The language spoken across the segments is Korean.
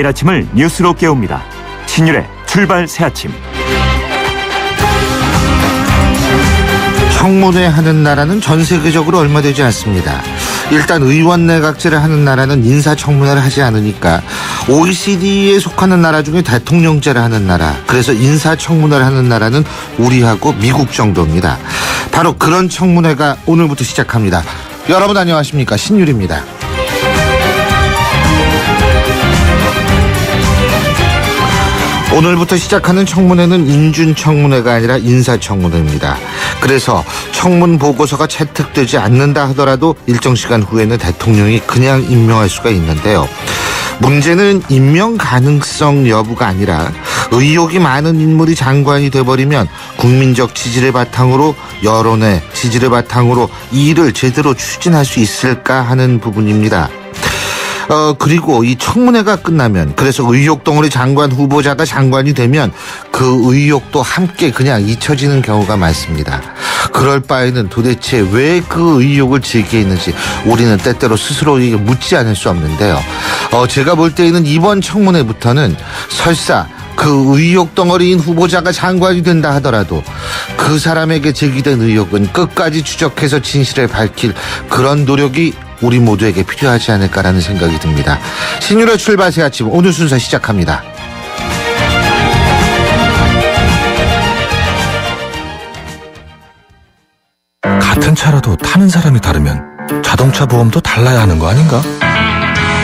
매일 아침을 뉴스로 깨웁니다. 신율의 출발 새아침. 청문회 하는 나라는 전 세계적으로 얼마 되지 않습니다. 일단 의원 내각제를 하는 나라는 인사청문회를 하지 않으니까 OECD에 속하는 나라 중에 대통령제를 하는 나라, 그래서 인사청문회를 하는 나라는 우리하고 미국 정도입니다. 바로 그런 청문회가 오늘부터 시작합니다. 여러분 안녕하십니까, 신율입니다. 오늘부터 시작하는 청문회는 인준청문회가 아니라 인사청문회입니다. 그래서 청문 보고서가 채택되지 않는다 하더라도 일정 시간 후에는 대통령이 그냥 임명할 수가 있는데요. 문제는 임명 가능성 여부가 아니라 의혹이 많은 인물이 장관이 돼버리면 국민적 지지를 바탕으로, 여론의 지지를 바탕으로 이 일을 제대로 추진할 수 있을까 하는 부분입니다. 그리고 이 청문회가 끝나면, 그래서 의혹 덩어리 장관 후보자가 장관이 되면 그 의혹도 함께 그냥 잊혀지는 경우가 많습니다. 그럴 바에는 도대체 왜 그 의혹을 제기했는지 우리는 때때로 스스로에게 묻지 않을 수 없는데요. 제가 볼 때에는 이번 청문회부터는 설사 그 의혹 덩어리인 후보자가 장관이 된다 하더라도 그 사람에게 제기된 의혹은 끝까지 추적해서 진실을 밝힐 그런 노력이 우리 모두에게 필요하지 않을까라는 생각이 듭니다. 신율의 출발 새 아침, 오늘 순서 시작합니다. 같은 차라도 타는 사람이 다르면 자동차 보험도 달라야 하는 거 아닌가?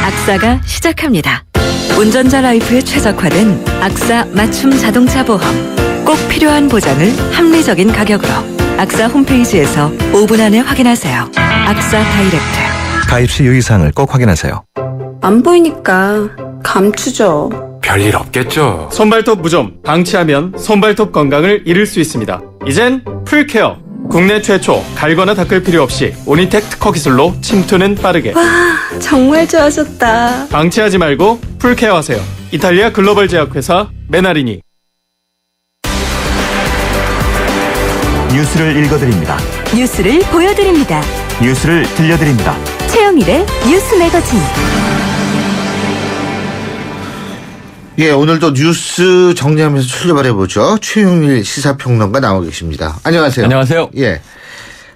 악사가 시작합니다. 운전자 라이프에 최적화된 악사 맞춤 자동차 보험. 꼭 필요한 보장을 합리적인 가격으로. 악사 홈페이지에서 5분 안에 확인하세요. 악사 다이렉트. 가입 시 유의사항을 꼭 확인하세요. 안 보이니까 감추죠. 별일 없겠죠. 손발톱 무좀, 방치하면 손발톱 건강을 잃을 수 있습니다. 이젠 풀케어. 국내 최초 갈거나 닦을 필요 없이 오니텍 특허 기술로 침투는 빠르게. 와, 정말 좋아졌다. 방치하지 말고 풀케어 하세요. 이탈리아 글로벌 제약회사 메나리니. 뉴스를 읽어드립니다. 뉴스를 보여드립니다. 뉴스를 들려드립니다. 최영일의 뉴스 매거진. 예, 오늘도 뉴스 정리하면서 출발해보죠. 최영일 시사평론가 나와 계십니다. 안녕하세요. 안녕하세요. 예.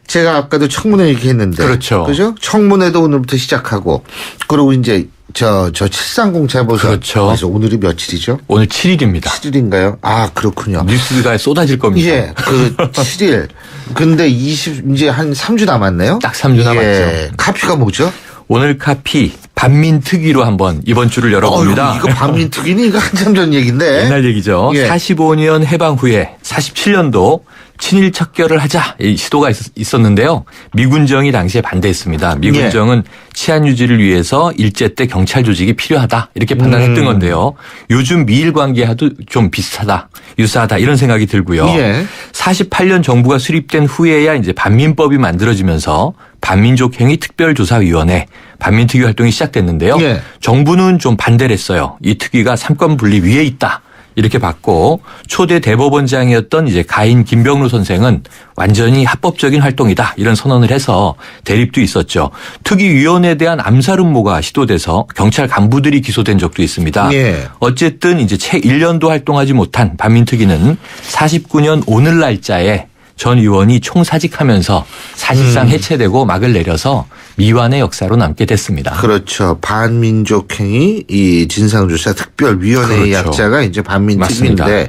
제가 아까도 청문회 얘기했는데. 그렇죠. 그죠? 청문회도 오늘부터 시작하고, 그리고 이제 저 730 재보선. 그렇죠. 그래서 오늘이 며칠이죠? 오늘 7일입니다. 7일인가요? 아, 그렇군요. 뉴스가 쏟아질 겁니다. 예, 그 7일. 근데 이제 한 3주 남았네요? 딱 3주 남았죠. 예. 카피가 뭐죠? 오늘 카피 반민특위로 한번 이번 주를 열어봅니다. 이거 반민특위니? 이거 한참 전 얘기인데. 옛날 얘기죠. 예. 45년 해방 후에 47년도 친일 척결을 하자 이 시도가 있었는데요. 미군정이 당시에 반대했습니다. 미군정은 치안 유지를 위해서 일제 때 경찰 조직이 필요하다 이렇게 판단했던 건데요. 요즘 미일 관계와도 좀 비슷하다, 유사하다 이런 생각이 들고요. 예. 48년 정부가 수립된 후에야 이제 반민법이 만들어지면서 반민족행위 특별조사위원회 반민특위 활동이 시작됐는데요. 예. 정부는 좀 반대를 했어요. 이 특위가 삼권 분리 위에 있다. 이렇게 봤고 초대 대법원장이었던 이제 가인 김병루 선생은 완전히 합법적인 활동이다 이런 선언을 해서 대립도 있었죠. 특위위원회에 대한 암살 음모가 시도돼서 경찰 간부들이 기소된 적도 있습니다. 예. 어쨌든 이제 채 1년도 활동하지 못한 반민특위는 49년 오늘 날짜에 전 의원이 총사직하면서 사실상 해체되고 막을 내려서 미완의 역사로 남게 됐습니다. 그렇죠. 반민족행위 이 진상조사 특별위원회의 그렇죠. 약자가 이제 반민특위인데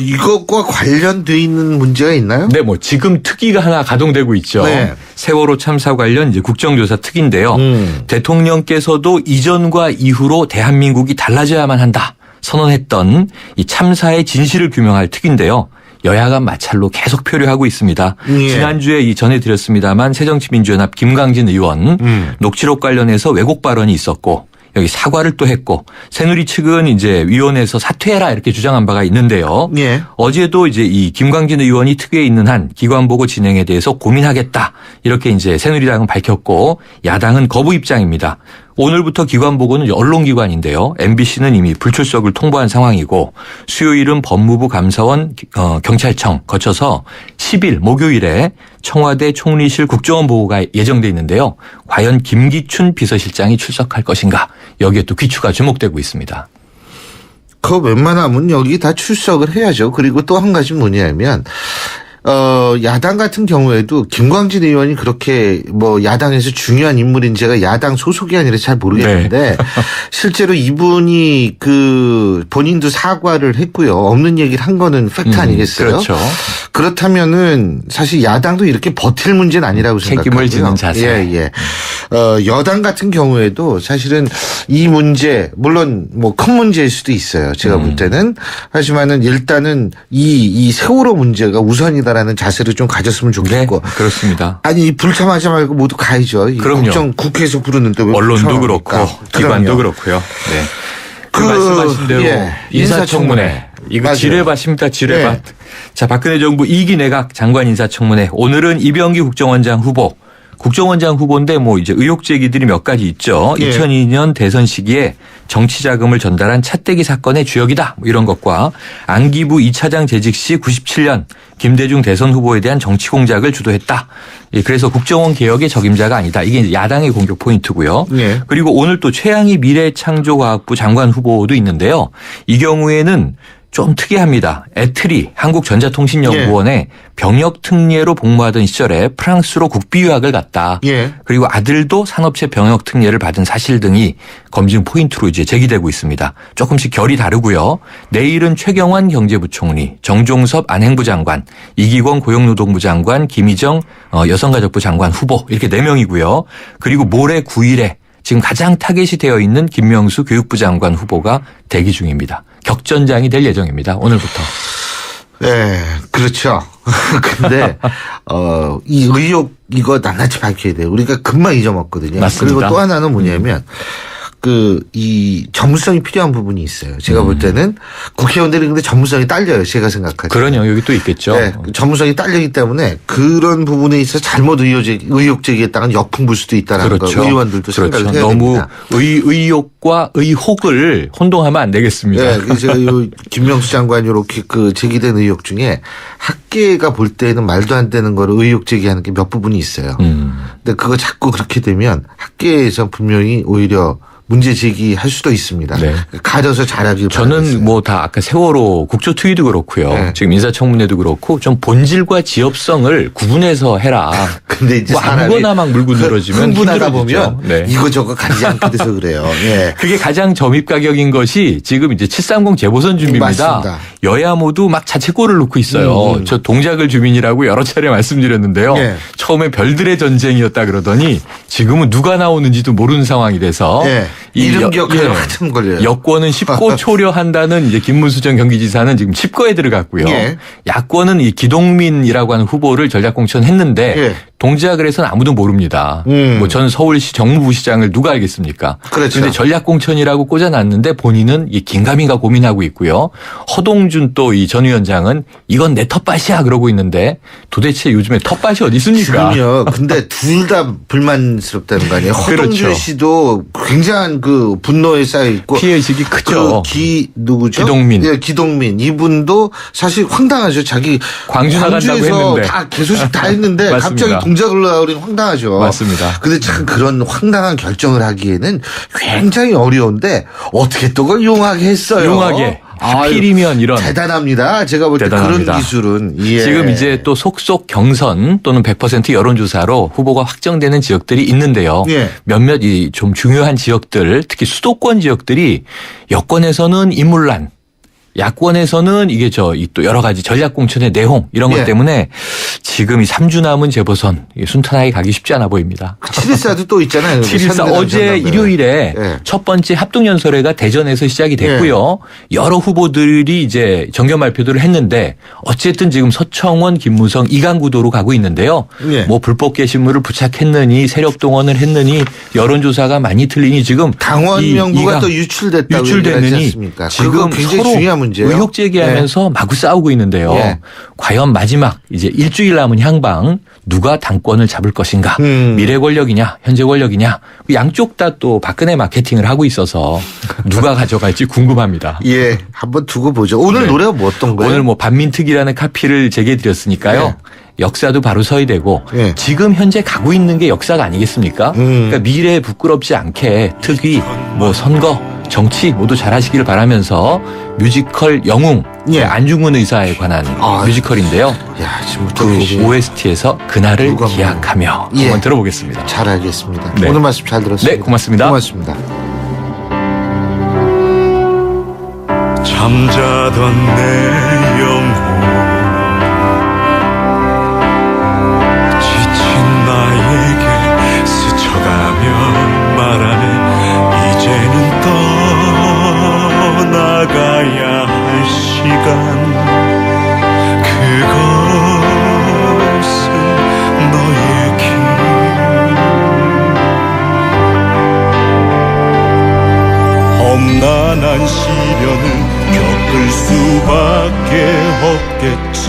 이것과 관련돼 있는 문제가 있나요? 네, 뭐 지금 특위가 하나 가동되고 있죠. 네. 세월호 참사 관련 이제 국정조사 특위인데요. 대통령께서도 이전과 이후로 대한민국이 달라져야만 한다 선언했던 이 참사의 진실을 규명할 특위인데요. 여야 간 마찰로 계속 표류하고 있습니다. 예. 지난주에 이 전해드렸습니다만 새정치민주연합 김광진 의원 녹취록 관련해서 왜곡 발언이 있었고 여기 사과를 또 했고 새누리 측은 이제 위원회에서 사퇴해라 이렇게 주장한 바가 있는데요. 예. 어제도 이제 이 김광진 의원이 특위에 있는 한 기관 보고 진행에 대해서 고민하겠다 이렇게 이제 새누리당은 밝혔고 야당은 거부 입장입니다. 오늘부터 기관 보고는 언론기관인데요. MBC는 이미 불출석을 통보한 상황이고 수요일은 법무부 감사원 경찰청 거쳐서 10일 목요일에 청와대 총리실 국정원 보고가 예정돼 있는데요. 과연 김기춘 비서실장이 출석할 것인가 여기에 또 귀추가 주목되고 있습니다. 그 웬만하면 여기 다 출석을 해야죠. 그리고 또 한 가지 뭐냐면 야당 같은 경우에도 김광진 의원이 그렇게 뭐 야당에서 중요한 인물인지가 야당 소속이 아니라 잘 모르겠는데 네. 실제로 이분이 그 본인도 사과를 했고요. 없는 얘기를 한 거는 팩트 아니겠어요? 그렇죠. 그렇다면은 사실 야당도 이렇게 버틸 문제는 아니라고 생각하고요. 책임을 지는 자세. 예. 여당 같은 경우에도 사실은 이 문제 물론 뭐 큰 문제일 수도 있어요. 제가 볼 때는 하지만은 일단은 이 세월호 문제가 우선이다라는 자세를 좀 가졌으면 좋겠고. 네, 그렇습니다. 아니 불참하지 말고 모두 가야죠. 그럼요. 국정 국회에서 부르는데 왜 언론도 불참합니까? 그렇고 기관도 그렇고요. 네. 그 말씀하신 대로 예, 인사청문회. 이거 맞아요. 지뢰밭입니다. 지뢰밭. 네. 자, 박근혜 정부 2기 내각 장관 인사청문회. 오늘은 이병기 국정원장 후보. 국정원장 후보인데 뭐 이제 의혹 제기들이 몇 가지 있죠. 예. 2002년 대선 시기에 정치 자금을 전달한 차떼기 사건의 주역이다. 뭐 이런 것과 안기부 2차장 재직 시 97년 김대중 대선 후보에 대한 정치 공작을 주도했다. 예, 그래서 국정원 개혁의 적임자가 아니다. 이게 이제 야당의 공격 포인트고요. 예. 그리고 오늘 또 최양희 미래창조과학부 장관 후보도 있는데요. 이 경우에는 좀 특이합니다. 애트리 한국전자통신연구원에 병역 특례로 복무하던 시절에 프랑스로 국비 유학을 갔다. 예. 그리고 아들도 산업체 병역 특례를 받은 사실 등이 검증 포인트로 이제 제기되고 있습니다. 조금씩 결이 다르고요. 내일은 최경환 경제부총리, 정종섭 안행부 장관, 이기권 고용노동부 장관, 김희정 여성가족부 장관 후보 이렇게 4명이고요. 그리고 모레 9일에 지금 가장 타겟이 되어 있는 김명수 교육부 장관 후보가 대기 중입니다. 격전장이 될 예정입니다. 오늘부터. 네, 그렇죠. 근데 이 의혹 이거 낱낱이 밝혀야 돼요. 우리가 금방 잊어먹거든요. 맞습니다. 그리고 또 하나는 뭐냐면 이 전문성이 필요한 부분이 있어요. 제가 볼 때는 국회의원들이 근데 전문성이 딸려요. 제가 생각할 때. 그런 영역이 또 있겠죠. 네, 전문성이 딸리기 때문에 그런 부분에 있어서 잘못 의혹 제기했다간 역풍 불 수도 있다는 거 의원들도 생각을 해야 너무 됩니다. 의혹과 의혹을 혼동하면 안 되겠습니다. 네, 그래서 제가 김명수 장관이 이렇게 제기된 의혹 중에 학계가 볼 때는 말도 안 되는 거를 의혹 제기하는 게 몇 부분이 있어요. 근데 그거 자꾸 그렇게 되면 학계에서 분명히 오히려 문제 제기할 수도 있습니다. 네. 가려서 잘하길 바라겠어요. 저는 뭐 다 아까 세월호 국조특위도 그렇고요. 네. 지금 인사청문회도 그렇고 좀 본질과 지엽성을 구분해서 해라. 근데 이제 뭐 아무거나 막 물고 늘어지면 흥분하다 힘들어지죠. 보면 네. 이거저거 가리지 않게 돼서 그래요. 예. 그게 가장 점입 가격인 것이 지금 이제 730 재보선 준비입니다. 맞습니다. 여야 모두 막 자책골을 놓고 있어요. 저 동작을 주민이라고 여러 차례 말씀드렸는데요. 예. 처음에 별들의 전쟁이었다 그러더니 지금은 누가 나오는지도 모르는 상황이 돼서 예. 이 이름 기억하면 한참 걸려요. 여권은 쉽고 초려한다는 이제 김문수 전 경기지사는 지금 칩거에 들어갔고요. 예. 야권은 이 기동민이라고 하는 후보를 전략공천했는데 예. 동작을 해서는 아무도 모릅니다. 뭐 전 서울시 정무부시장을 누가 알겠습니까? 그렇죠. 그런데 전략공천이라고 꽂아놨는데 본인은 이 긴가민가 고민하고 있고요. 허동준 또 이 전 위원장은 이건 내 텃밭이야 그러고 있는데 도대체 요즘에 텃밭이 어디 있습니까? 지금요. 근데 둘 다 불만스럽다는 거 아니에요. 허동준 그렇죠. 씨도 굉장한 분노에 쌓여 있고 피해의식이 크죠. 누구죠? 기동민. 예, 기동민. 이분도 사실 황당하죠. 자기 광주 나간다고 광주에서 했는데. 다 개소식 다 했는데 맞습니다. 갑자기 동작을 나오면 황당하죠. 맞습니다. 근데 참 그런 황당한 결정을 하기에는 굉장히 어려운데 어떻게 또 그걸 용하게 했어요. 용하게. 아유, 하필이면 이런. 대단합니다. 제가 볼 때 그런 대단합니다. 기술은. 예. 지금 이제 또 속속 경선 또는 100% 여론조사로 후보가 확정되는 지역들이 있는데요. 예. 몇몇 이 좀 중요한 지역들 특히 수도권 지역들이 여권에서는 인물난 야권에서는 이게 또 여러 가지 전략공천의 내홍 이런 것 예. 때문에 지금 이 3주 남은 재보선 순탄하게 가기 쉽지 않아 보입니다. 7.14도 또 있잖아요. 7.14 어제 일요일에 예. 첫 번째 합동연설회가 대전에서 시작이 됐고요. 여러 후보들이 이제 정견 발표들을 했는데 어쨌든 지금 서청원, 김무성, 이강구도로 가고 있는데요. 예. 뭐 불법 게시물을 부착했느니 세력 동원을 했느니 여론조사가 많이 틀리니 지금 당원 이 명부가 이강- 또 유출됐다고 유출됐느니 얘기하지 않습니까? 지금 그거 굉장히 서로 중요한 문제예요. 의혹 제기하면서 마구 싸우고 있는데요. 예. 과연 마지막 이제 일주일 남은 향방 누가 당권을 잡을 것인가? 미래 권력이냐, 현재 권력이냐? 양쪽 다 또 박근혜 마케팅을 하고 있어서 누가 가져갈지 궁금합니다. 예, 한번 두고 보죠. 오늘 네. 노래가 뭐 어떤 거예요? 오늘 뭐 반민특위라는 카피를 제기해드렸으니까요. 네. 역사도 바로 서야 되고 네. 지금 현재 가고 있는 게 역사가 아니겠습니까? 그러니까 미래에 부끄럽지 않게 특위, 뭐 선거, 정치 모두 잘하시길 바라면서 뮤지컬 영웅 예. 안중근 의사에 관한 뮤지컬인데요. 야, 지금부터 그 이제 OST에서 그날을 누가 뭐. 기약하며 예. 한번 들어보겠습니다. 잘 알겠습니다. 네. 오늘 말씀 잘 들었습니다. 네, 고맙습니다. 고맙습니다. 잠자던 내 영혼 지친 나에게 스쳐가며 말하네 이제는 떠나가야 할 시간 그것은 너의 길 험난한 시련은 겪을 수밖에 없겠지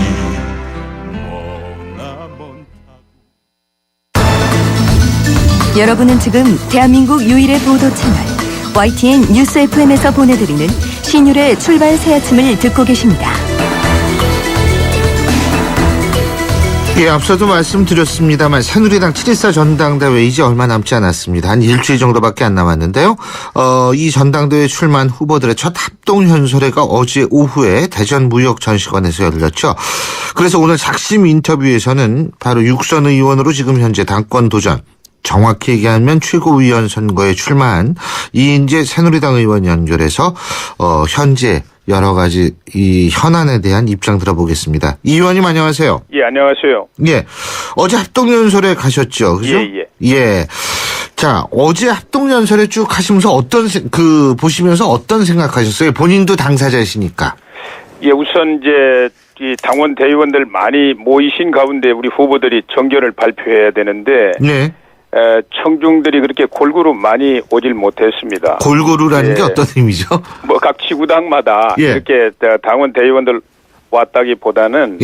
머나먼 여러분은 지금 대한민국 유일의 보도 채널 YTN 뉴스 FM에서 보내드리는 신율의 출발 새 아침을 듣고 계십니다. 예, 앞서도 말씀드렸습니다만 새누리당 7.14 전당대회 이제 얼마 남지 않았습니다. 한 일주일 정도밖에 안 남았는데요. 이 전당대회 출마한 후보들의 첫 합동연설회가 어제 오후에 대전무역전시관에서 열렸죠. 그래서 오늘 작심 인터뷰에서는 바로 육선 의원으로 지금 현재 당권 도전, 정확히 얘기하면 최고위원 선거에 출마한 이인재 새누리당 의원 연결해서 현재 여러 가지 이 현안에 대한 입장 들어보겠습니다. 이 의원님 안녕하세요. 예, 안녕하세요. 예, 어제 합동연설에 가셨죠, 그죠? 예. 자, 어제 합동연설에 쭉 하시면서 보시면서 어떤 생각하셨어요? 본인도 당사자이시니까. 예, 우선 이제 이 당원 대의원들 많이 모이신 가운데 우리 후보들이 정견을 발표해야 되는데. 네. 청중들이 그렇게 골고루 많이 오질 못했습니다. 골고루라는 게 어떤 의미죠? 뭐 각 지구당마다 이렇게 당원 대의원들 왔다기보다는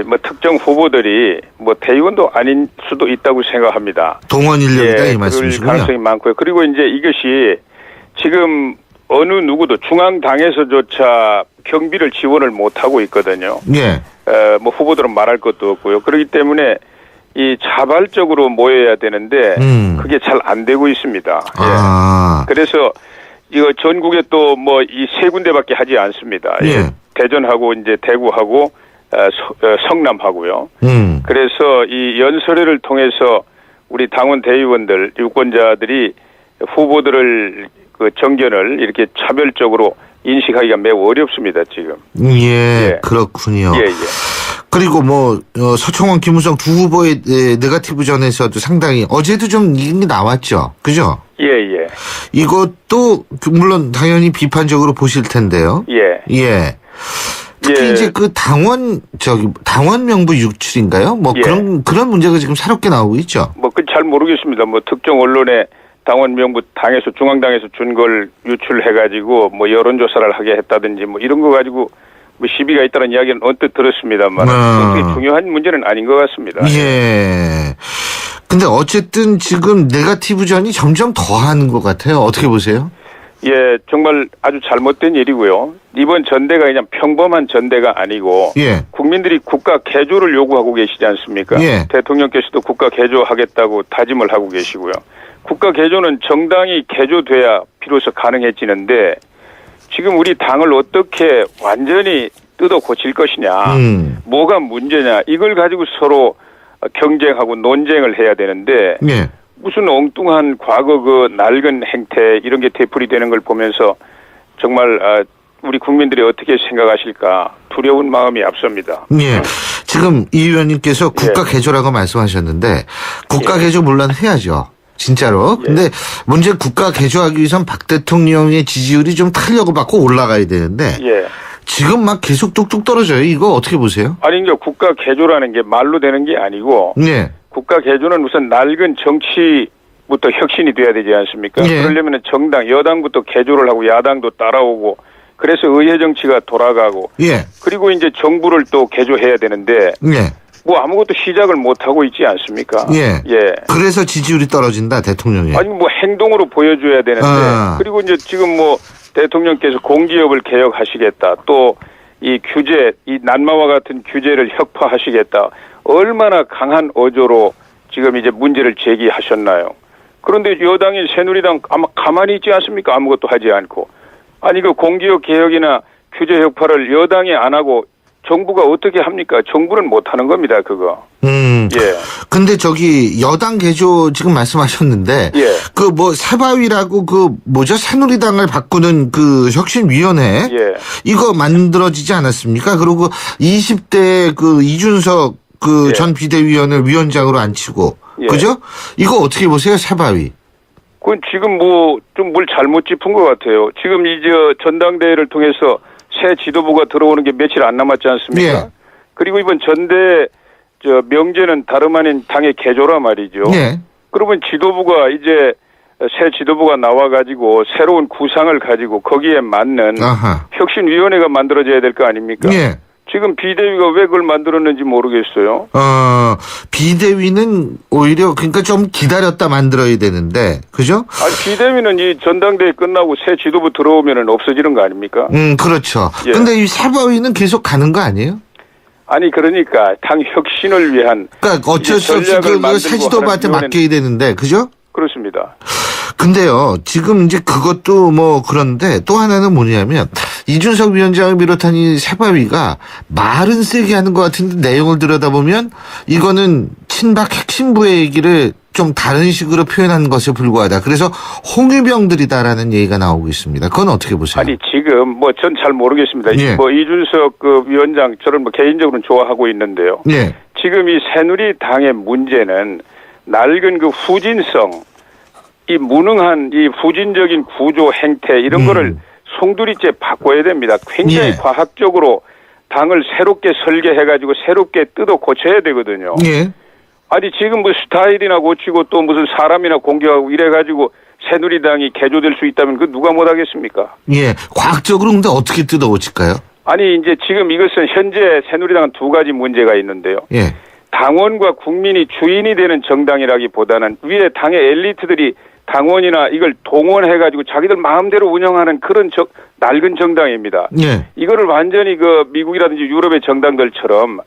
뭐 특정 후보들이 뭐 대의원도 아닌 수도 있다고 생각합니다. 동원 인력이다 이 말씀이시군요. 가능성이 많고요. 그리고 이제 이것이 지금 어느 누구도 중앙당에서조차 경비를 지원을 못 하고 있거든요. 예. 뭐 후보들은 말할 것도 없고요. 그렇기 때문에 이 자발적으로 모여야 되는데 그게 잘 안 되고 있습니다. 예. 그래서 이거 전국에 또 뭐 이 세 군데밖에 하지 않습니다. 예. 대전하고 이제 대구하고 성남하고요. 그래서 이 연설회를 통해서 우리 당원 대의원들 유권자들이 후보들을 그 정견을 이렇게 차별적으로 인식하기가 매우 어렵습니다 지금. 예. 그렇군요. 예. 그리고 뭐 서청원, 김무성 두 후보의 네거티브전에서도 상당히 어제도 좀 이게 나왔죠, 그죠? 예. 이것도 물론 당연히 비판적으로 보실 텐데요. 예. 특히 이제 그 당원 명부 유출인가요? 뭐 그런 문제가 지금 새롭게 나오고 있죠. 뭐 그 잘 모르겠습니다. 뭐 특정 언론에 당원 명부 당에서 중앙당에서 준 걸 유출해가지고 뭐 여론조사를 하게 했다든지 뭐 이런 거 가지고 뭐 시비가 있다는 이야기는 언뜻 들었습니다만 그게 중요한 문제는 아닌 것 같습니다. 예. 근데 어쨌든 지금 네거티브전이 점점 더하는 것 같아요. 어떻게 보세요? 예, 정말 아주 잘못된 일이고요. 이번 전대가 그냥 평범한 전대가 아니고 국민들이 국가 개조를 요구하고 계시지 않습니까? 대통령께서도 국가 개조하겠다고 다짐을 하고 계시고요. 국가 개조는 정당이 개조돼야 비로소 가능해지는데 지금 우리 당을 어떻게 완전히 뜯어 고칠 것이냐, 뭐가 문제냐, 이걸 가지고 서로 경쟁하고 논쟁을 해야 되는데 무슨 엉뚱한 과거 그 낡은 행태 이런 게 되풀이되는 걸 보면서 정말 우리 국민들이 어떻게 생각하실까 두려운 마음이 앞섭니다. 예. 지금 이 의원님께서 국가 개조라고 말씀하셨는데 국가 개조 물론 해야죠. 진짜로. 근데 문제 국가 개조하기 위해선 박 대통령의 지지율이 좀 탄력을 받고 올라가야 되는데 지금 막 계속 뚝뚝 떨어져요. 이거 어떻게 보세요? 아니, 이제 국가 개조라는 게 말로 되는 게 아니고 국가 개조는 우선 낡은 정치부터 혁신이 돼야 되지 않습니까? 그러려면 정당, 여당부터 개조를 하고 야당도 따라오고 그래서 의회 정치가 돌아가고. 예. 그리고 이제 정부를 또 개조해야 되는데. 예. 뭐 아무것도 시작을 못 하고 있지 않습니까? 예. 예. 그래서 지지율이 떨어진다, 대통령이. 아니 뭐 행동으로 보여줘야 되는데. 그리고 이제 지금 뭐 대통령께서 공기업을 개혁하시겠다. 또 이 규제, 이 난마와 같은 규제를 혁파하시겠다. 얼마나 강한 어조로 지금 이제 문제를 제기하셨나요? 그런데 여당인 새누리당 아마 가만히 있지 않습니까? 아무것도 하지 않고. 아니 그 공기업 개혁이나 규제 혁파를 여당이 안 하고 정부가 어떻게 합니까? 정부는 못 하는 겁니다, 그거. 예. 근데 저기 여당 개조 지금 말씀하셨는데 예. 그 뭐 새바위라고 그 뭐죠? 새누리당을 바꾸는 그 혁신위원회 예. 이거 만들어지지 않았습니까? 그리고 20대 그 이준석 그 전 비대위원을 위원장으로 앉히고 그죠? 이거 어떻게 보세요, 새바위? 그건 지금 뭐 좀 뭘 잘못 짚은 것 같아요. 지금 이제 전당대회를 통해서 새 지도부가 들어오는 게 며칠 안 남았지 않습니까? 예. 그리고 이번 전대 명제는 다름 아닌 당의 개조라 말이죠. 예. 그러면 지도부가 이제 새 지도부가 나와가지고 새로운 구상을 가지고 거기에 맞는 혁신위원회가 만들어져야 될 거 아닙니까? 예. 지금 비대위가 왜 그걸 만들었는지 모르겠어요. 비대위는 오히려 그러니까 좀 기다렸다 만들어야 되는데, 그죠? 아니, 비대위는 이 전당대회 끝나고 새 지도부 들어오면은 없어지는 거 아닙니까? 그렇죠. 예. 근데 이 새바위는 계속 가는 거 아니에요? 아니, 그러니까 당 혁신을 위한. 그러니까 어쩔 수 없이 그 새 지도부한테 맡겨야 되는데, 그죠? 그렇습니다. 근데요, 지금 이제 그것도 뭐 그런데 또 하나는 뭐냐면 이준석 위원장을 비롯한 이 새바위가 말은 세게 하는 것 같은데 내용을 들여다보면 이거는 친박 핵심부의 얘기를 좀 다른 식으로 표현한 것에 불과하다. 그래서 홍위병들이다라는 얘기가 나오고 있습니다. 그건 어떻게 보세요? 아니, 지금 뭐 전 잘 모르겠습니다. 예. 뭐 이준석 그 위원장 저는 뭐 개인적으로는 좋아하고 있는데요. 예. 지금 이 새누리당의 문제는 낡은 그 후진성, 이 무능한 이 후진적인 구조 행태 이런 거를 송두리째 바꿔야 됩니다. 굉장히 과학적으로 당을 새롭게 설계해가지고 새롭게 뜯어 고쳐야 되거든요. 예. 아니 지금 뭐 스타일이나 고치고 또 무슨 사람이나 공격하고 이래가지고 새누리당이 개조될 수 있다면 그 누가 못하겠습니까? 예. 과학적으로 근데 어떻게 뜯어 고칠까요? 아니 이제 지금 이것은 현재 새누리당은 두 가지 문제가 있는데요. 예. 당원과 국민이 주인이 되는 정당이라기보다는 위에 당의 엘리트들이 당원이나 이걸 동원해가지고 자기들 마음대로 운영하는 그런 낡은 정당입니다. 예. 이거를 완전히 그 미국이라든지 유럽의 정당들처럼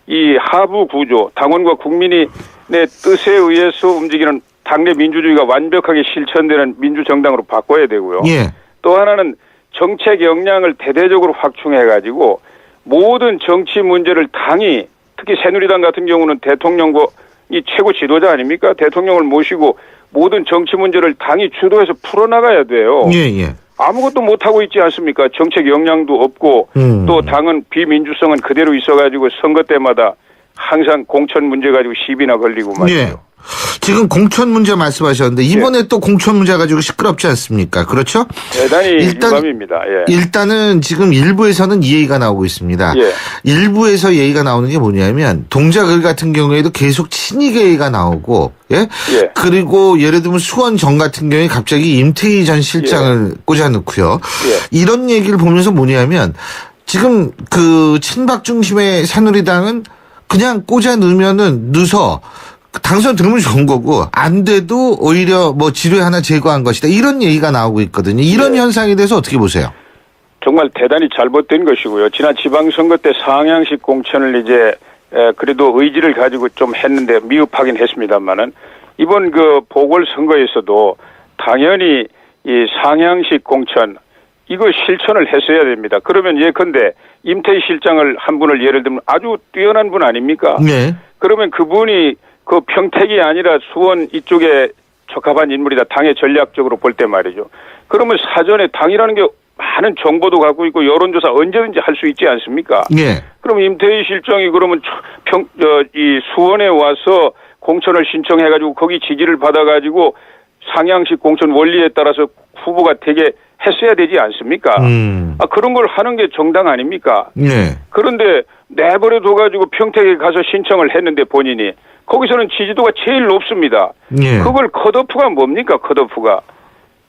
이 하부 구조, 당원과 국민이 내 뜻에 의해서 움직이는 당내 민주주의가 완벽하게 실천되는 민주정당으로 바꿔야 되고요. 예. 또 하나는 정책 역량을 대대적으로 확충해가지고 모든 정치 문제를 당이 특히 새누리당 같은 경우는 대통령과 이 최고 지도자 아닙니까? 대통령을 모시고 모든 정치 문제를 당이 주도해서 풀어나가야 돼요. 예. 아무것도 못하고 있지 않습니까? 정책 역량도 없고 또 당은 비민주성은 그대로 있어가지고 선거 때마다 항상 공천 문제 가지고 시비나 걸리고 말이죠. 예. 지금 공천 문제 말씀하셨는데 이번에 또 공천 문제 가지고 시끄럽지 않습니까? 그렇죠? 대단히 유감입니다. 예. 일단은 지금 일부에서는 이 얘기가 나오고 있습니다. 예. 일부에서 얘기가 나오는 게 뭐냐면 동작을 같은 경우에도 계속 친이계 얘기가 나오고 예? 그리고 예를 들면 수원정 같은 경우에 갑자기 임태희 전 실장을 꽂아놓고요. 이런 얘기를 보면서 뭐냐면 지금 그 친박 중심의 새누리당은 그냥 꽂아 넣으면은 넣어서 당선되면 좋은 거고 안 돼도 오히려 뭐 지뢰 하나 제거한 것이다. 이런 얘기가 나오고 있거든요. 이런 현상에 대해서 어떻게 보세요? 정말 대단히 잘못된 것이고요. 지난 지방선거 때 상향식 공천을 이제 그래도 의지를 가지고 좀 했는데 미흡하긴 했습니다만은 이번 그 보궐선거에서도 당연히 이 상향식 공천 이거 실천을 했어야 됩니다. 그러면 예컨대 임태희 실장을 한 분을 예를 들면 아주 뛰어난 분 아닙니까? 네. 그러면 그분이 그 평택이 아니라 수원 이쪽에 적합한 인물이다. 당의 전략적으로 볼 때 말이죠. 그러면 사전에 당이라는 게 많은 정보도 갖고 있고 여론조사 언제든지 할 수 있지 않습니까? 네. 그럼 임태희 실장이 그러면 이 수원에 와서 공천을 신청해가지고 거기 지지를 받아가지고 상향식 공천 원리에 따라서 후보가 되게 했어야 되지 않습니까? 그런 걸 하는 게 정당 아닙니까? 네. 그런데 내버려 둬가지고 평택에 가서 신청을 했는데 본인이 거기서는 지지도가 제일 높습니다. 그걸 컷오프가 뭡니까? 컷오프가.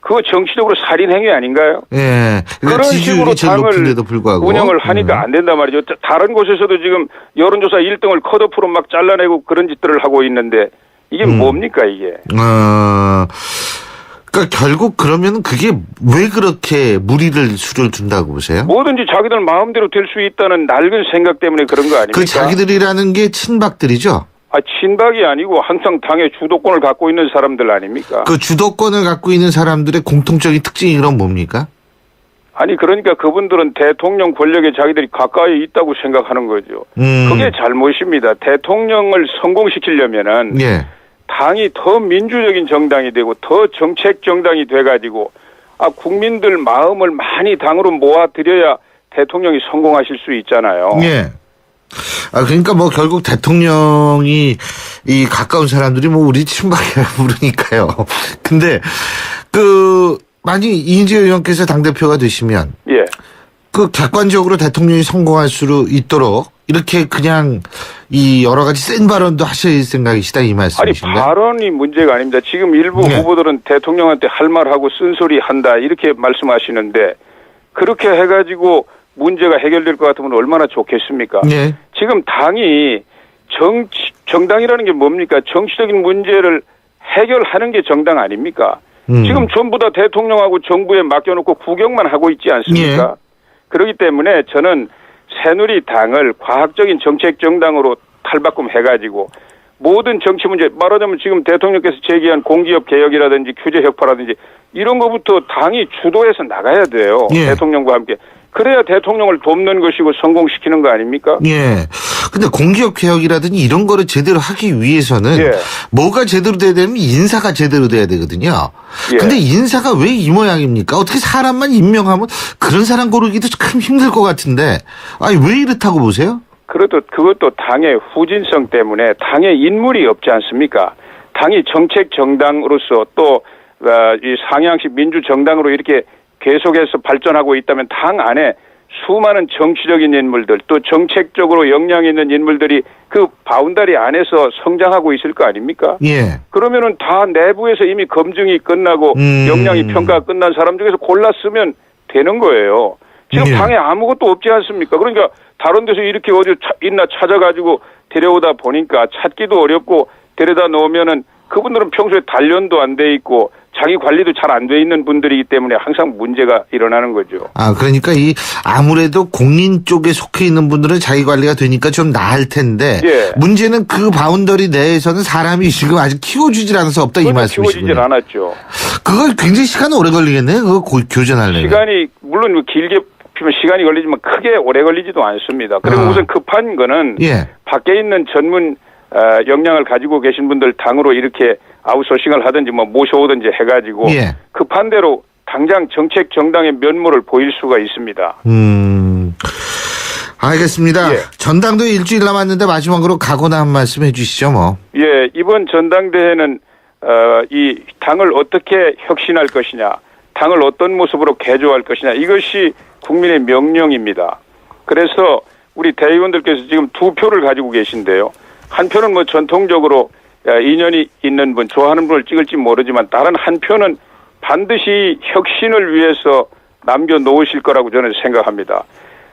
그거 정치적으로 살인 행위 아닌가요? 예. 그러니까 그런 식으로 제일 당을 높은데도 불구하고 운영을 하니까 안 된단 말이죠. 다른 곳에서도 지금 여론조사 1등을 컷오프로 막 잘라내고 그런 짓들을 하고 있는데 이게 뭡니까 이게? 그러니까 결국 그러면 그게 왜 그렇게 무리를 수를 둔다고 보세요? 뭐든지 자기들 마음대로 될 수 있다는 낡은 생각 때문에 그런 거 아닙니까? 그 자기들이라는 게 친박들이죠? 친박이 아니고 항상 당의 주도권을 갖고 있는 사람들 아닙니까? 그 주도권을 갖고 있는 사람들의 공통적인 특징이 그럼 뭡니까? 아니 그러니까 그분들은 대통령 권력에 자기들이 가까이 있다고 생각하는 거죠. 그게 잘못입니다. 대통령을 성공시키려면은 예. 당이 더 민주적인 정당이 되고 더 정책 정당이 돼가지고 국민들 마음을 많이 당으로 모아드려야 대통령이 성공하실 수 있잖아요. 예. 그러니까 뭐 결국 대통령이 이 가까운 사람들이 뭐 우리 친박이라 부르니까요. 근데 만약 이인재 의원께서 당대표가 되시면 예. 그 객관적으로 대통령이 성공할 수 있도록 이렇게 그냥 이 여러 가지 센 발언도 하실 생각이시다 이 말씀이신가요? 아니 발언이 문제가 아닙니다. 지금 일부 후보들은 대통령한테 할 말하고 쓴소리 한다 이렇게 말씀하시는데 그렇게 해가지고 문제가 해결될 것 같으면 얼마나 좋겠습니까? 네. 지금 당이 정당이라는 게 뭡니까? 정치적인 문제를 해결하는 게 정당 아닙니까? 지금 전부 다 대통령하고 정부에 맡겨놓고 구경만 하고 있지 않습니까? 네. 그렇기 때문에 저는 새누리당을 과학적인 정책 정당으로 탈바꿈해가지고 모든 정치 문제 말하자면 지금 대통령께서 제기한 공기업 개혁이라든지 규제 혁파라든지 이런 것부터 당이 주도해서 나가야 돼요. 예. 대통령과 함께. 그래야 대통령을 돕는 것이고 성공시키는 거 아닙니까? 예. 근데 공기업 개혁이라든지 이런 거를 제대로 하기 위해서는 예. 뭐가 제대로 돼야 되면 인사가 제대로 돼야 되거든요. 예. 근데 인사가 왜 이 모양입니까? 어떻게 사람만 임명하면 그런 사람 고르기도 참 힘들 것 같은데 왜 이렇다고 보세요? 그래도 그것도 당의 후진성 때문에 당의 인물이 없지 않습니까? 당이 정책 정당으로서 또 이 상향식 민주 정당으로 이렇게 계속해서 발전하고 있다면 당 안에 수많은 정치적인 인물들 또 정책적으로 역량 있는 인물들이 그 바운다리 안에서 성장하고 있을 거 아닙니까? 예. 그러면은 다 내부에서 이미 검증이 끝나고 역량이 평가가 끝난 사람 중에서 골라 쓰면 되는 거예요. 지금 예. 당에 아무것도 없지 않습니까? 그러니까 다른 데서 이렇게 어디 있나 찾아가지고 데려오다 보니까 찾기도 어렵고 데려다 놓으면은 그분들은 평소에 단련도 안 돼 있고 자기 관리도 잘 안 돼 있는 분들이기 때문에 항상 문제가 일어나는 거죠. 그러니까 아무래도 공인 쪽에 속해 있는 분들은 자기 관리가 되니까 좀 나을 텐데 예. 문제는 그 바운더리 내에서는 사람이 지금 아직 키워주질 않아서 없다 이 말씀이시군요. 키워지질 않았죠. 그거 굉장히 시간 오래 걸리겠네요. 그거 교전하려면. 시간이 물론 길게 피면 시간이 걸리지만 크게 오래 걸리지도 않습니다. 그리고 우선 급한 거는 예. 밖에 있는 전문 역량을 가지고 계신 분들 당으로 이렇게 아웃소싱을 하든지 모셔오든지 해가지고 예. 급한 대로 당장 정책 정당의 면모를 보일 수가 있습니다. 알겠습니다. 예. 전당도 일주일 남았는데 마지막으로 각오나 한 말씀 해주시죠 뭐. 예, 이번 전당대회는 이 당을 어떻게 혁신할 것이냐, 당을 어떤 모습으로 개조할 것이냐 이것이 국민의 명령입니다. 그래서 우리 대의원들께서 지금 2표를 가지고 계신데요. 한 표는 전통적으로 인연이 있는 분, 좋아하는 분을 찍을지 모르지만 다른 한 표는 반드시 혁신을 위해서 남겨놓으실 거라고 저는 생각합니다.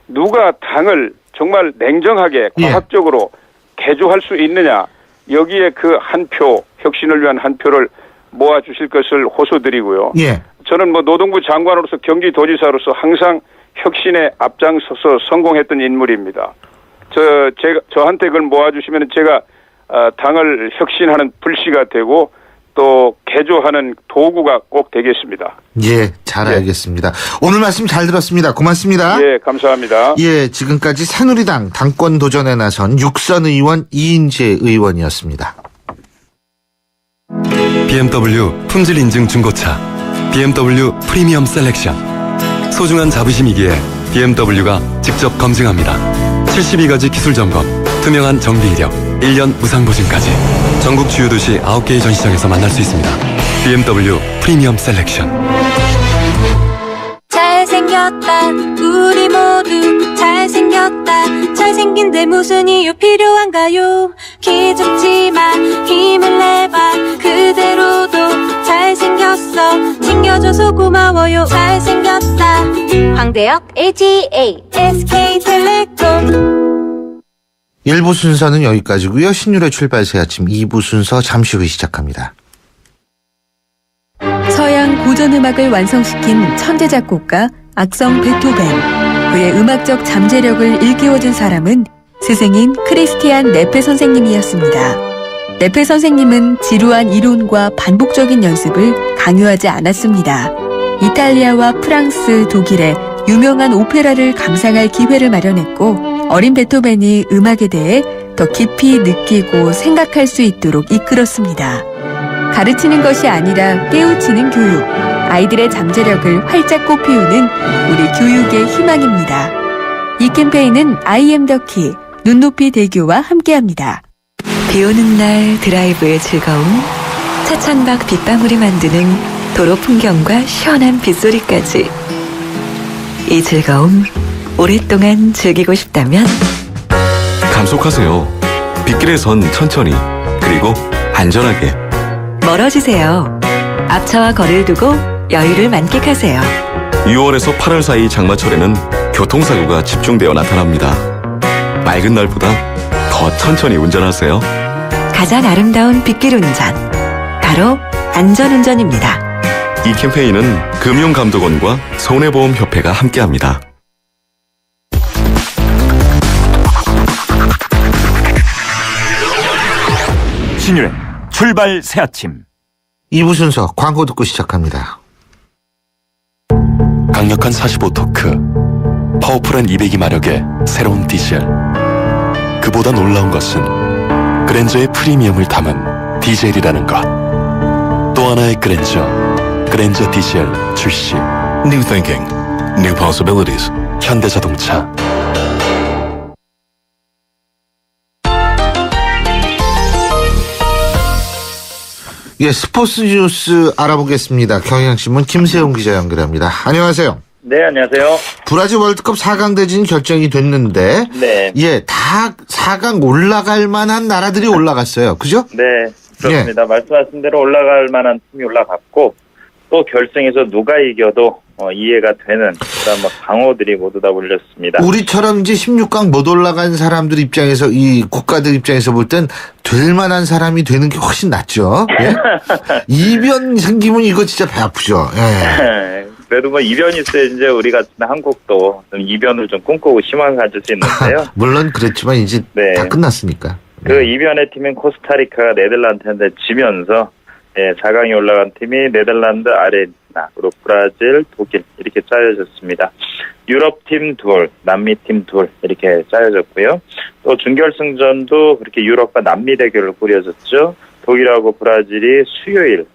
누가 당을 정말 냉정하게 과학적으로 개조할 수 있느냐, 여기에 그 한 표, 혁신을 위한 한 표를 모아주실 것을 호소드리고요. 예. 저는 노동부 장관으로서 경기도지사로서 항상 혁신에 앞장서서 성공했던 인물입니다. 저한테 그걸 모아주시면 제가 당을 혁신하는 불씨가 되고 또 개조하는 도구가 꼭 되겠습니다. 예, 잘 알겠습니다. 오늘 말씀 잘 들었습니다. 고맙습니다. 예, 감사합니다. 예, 지금까지 새누리당 당권 도전에 나선 육선 의원 이인재 의원이었습니다. BMW 품질 인증 중고차 BMW 프리미엄 셀렉션. 소중한 자부심이기에 BMW가 직접 검증합니다. 72가지 기술 점검, 투명한 정비 이력, 1년 무상 보증까지. 전국 주요 도시 9개의 전시장에서 만날 수 있습니다. BMW 프리미엄 셀렉션. 잘생겼다 우리 모두 잘생겼다 잘생긴데 무슨 이유 필요한가요? 기죽지마 힘을 내봐 그대로도 잘생겼어 챙겨줘 믿어줘서 고마워요. 잘생겼다. 황대역 LGA SK텔레콤. 1부 순서는 여기까지고요. 신율의 출발새 아침 2부 순서 잠시 후에 시작합니다. 서양 고전음악을 완성시킨 천재 작곡가 악성 베토벤. 그의 음악적 잠재력을 일깨워준 사람은 스승인 크리스티안 네페 선생님이었습니다. 네페 선생님은 지루한 이론과 반복적인 연습을 강요하지 않았습니다. 이탈리아와 프랑스, 독일의 유명한 오페라를 감상할 기회를 마련했고 어린 베토벤이 음악에 대해 더 깊이 느끼고 생각할 수 있도록 이끌었습니다. 가르치는 것이 아니라 깨우치는 교육, 아이들의 잠재력을 활짝 꽃피우는 우리 교육의 희망입니다. 이 캠페인은 I am the key, 눈높이 대교와 함께합니다. 비 오는 날 드라이브의 즐거움, 차창밖 빗방울이 만드는 도로 풍경과 시원한 빗소리까지. 이 즐거움 오랫동안 즐기고 싶다면 감속하세요. 빗길에선 천천히, 그리고 안전하게. 멀어지세요. 앞차와 거리를 두고 여유를 만끽하세요. 6월에서 8월 사이 장마철에는 교통사고가 집중되어 나타납니다. 맑은 날보다 더 천천히 운전하세요. 가장 아름다운 빗길 운전, 바로 안전운전입니다. 이 캠페인은 금융감독원과 손해보험협회가 함께합니다. 신율의 출발 새 아침. 2부 순서 광고 듣고 시작합니다. 강력한 45 토크, 파워풀한 202마력의 새로운 디젤. 그보다 놀라운 것은 그랜저의 프리미엄을 담은 디젤이라는 것. 또 하나의 그랜저 디젤 출시. New thinking, new possibilities. 현대자동차. 예, 스포츠 뉴스 알아보겠습니다. 경향신문 김세용 기자 연결합니다. 안녕하세요. 네, 안녕하세요. 브라질 월드컵 4강 대진이 결정이 됐는데, 네. 예, 다 4강 올라갈 만한 나라들이 올라갔어요. 그죠? 네, 그렇습니다. 예. 말씀하신 대로 올라갈 만한 팀이 올라갔고, 또 결승에서 누가 이겨도 이해가 되는 그런 강호들이 모두 다 올렸습니다. 우리처럼 이제 16강 못 올라간 사람들 입장에서, 이 국가들 입장에서 볼 땐 될 만한 사람이 되는 게 훨씬 낫죠. 예? 이변 생기면 이거 진짜 배 아프죠. 예. 그래도 이변이 있어야 이제 우리 같은 한국도 좀 이변을 좀 꿈꾸고 희망을 가질 수 있는데요. 물론 그렇지만 이제 네. 다 끝났으니까. 그 이변의 팀인 코스타리카가 네덜란드한테 지면서 4강에 올라간 팀이 네덜란드, 아르헨티나, 그리고 브라질, 독일 이렇게 짜여졌습니다. 유럽팀 둘, 남미팀 둘 이렇게 짜여졌고요. 또 준결승전도 그렇게 유럽과 남미 대결을 꾸려졌죠. 독일하고 브라질이 수요일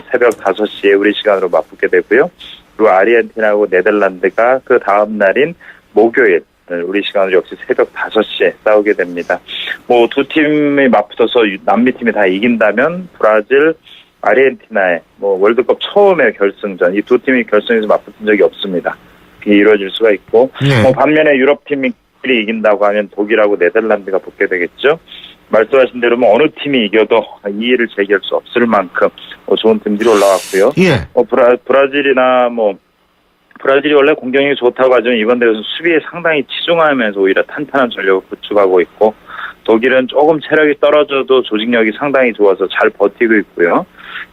새벽 5시에 우리 시간으로 맞붙게 되고요. 그리고 아르헨티나하고 네덜란드가 그 다음 날인 목요일 우리 시간으로 역시 새벽 5시에 싸우게 됩니다. 두 팀이 맞붙어서 남미 팀이 다 이긴다면 브라질, 아르헨티나의 월드컵 처음의 결승전, 이 두 팀이 결승에서 맞붙은 적이 없습니다. 그게 이루어질 수가 있고, 반면에 유럽 팀이 이긴다고 하면 독일하고 네덜란드가 붙게 되겠죠. 말씀하신 대로 어느 팀이 이겨도 이의를 제기할 수 없을 만큼 좋은 팀들이 올라왔고요. 예. 브라질이 원래 공격력이 좋다고 하지만 이번 대회에서 수비에 상당히 치중하면서 오히려 탄탄한 전력을 구축하고 있고, 독일은 조금 체력이 떨어져도 조직력이 상당히 좋아서 잘 버티고 있고요.